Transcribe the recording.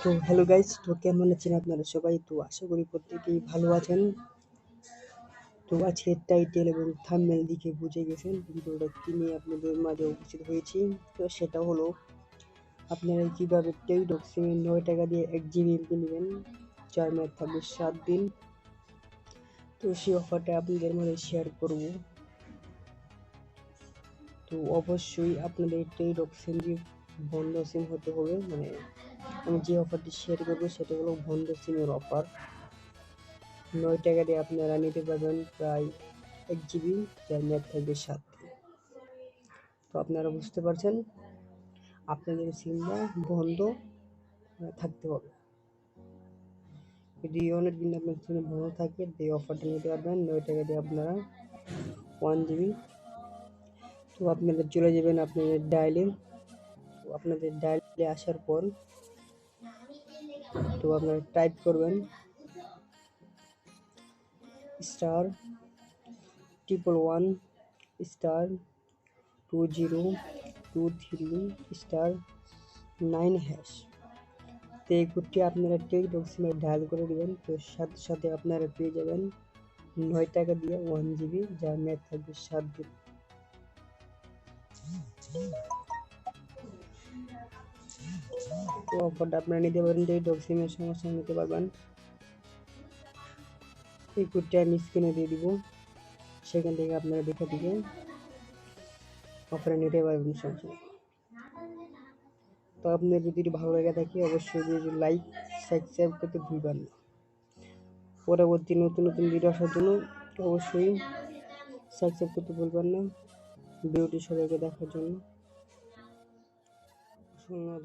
তো hello guys, তো কেমন আছেন আপনারা সবাই? তো আশা করি প্রত্যেকেই ভালো আছেন। তো আজকের টাইটেল এবং থাম্বনেল দেখে বুঝে গেছেন ভিডিওটা কি নিয়ে আপনাদের মাঝে উপস্থিত হয়েছি। তো সেটা হলো আপনারা কিভাবে টেলিটক সিমে 9 টাকা দিয়ে 1 জিবি এমবি নেবেন, যার মেয়াদ থাকবে 7 দিন। তো সেই অফারটা আপনাদের মাঝে শেয়ার করব। তো অবশ্যই আপনাদের টেলিটক সিমটি বন্ধ সিম হতে হবে। মানে আমি যে অফারটি শেয়ার করবো সেটা হলো বন্ধ সিমের অফার। 9 টাকা দিয়ে আপনারা নিতে পারবেন প্রায় 1 জিবি, যার মেয়াদ থাকবে 7 দিন। তো আপনারা বুঝতে পারছেন, আপনাদের সিমটা বন্ধ থাকতে হবে। যদি অনেক দিন আপনার সিম বন্ধ থাকে, এই অফারটা নিতে পারবেন 9 টাকা দিয়ে আপনারা 1 জিবি। তো আপনারা চলে যাবেন আপনাদের ডায়ালে। তো আপনাদের ডায়ালে আসার পর তো আপনারা টাইপ করবেন *11*2023*9#। তো এই কোডটি আপনারা টেলিটক সিমে ডায়াল করে দেবেন। তো সাথে সাথে আপনারা পেয়ে যাবেন 9 টাকা দিয়ে 1 জিবি, যার মেয়াদ থাকবে 7 দিন। তো অফারটা আপনারা নিতে পারেন, টেলিটক সিমের সমস্যা নিতে পারবেন। এই কোডটি আমি স্ক্রিনে দিয়ে দিব, সেখান থেকে আপনারা দেখে দিবেন, অফারে নিতে পারবেন সমস্যা। তো আপনার যদি ভালো লেগে থাকে অবশ্যই লাইক সাবস্ক্রাইব করতে ভুলবেন না। পরবর্তী নতুন নতুন ভিডিও আসার জন্য অবশ্যই সাবস্ক্রাইব করতে ভুলবেন না। ভিডিওটি সবাইকে দেখার জন্য ধন্যবাদ।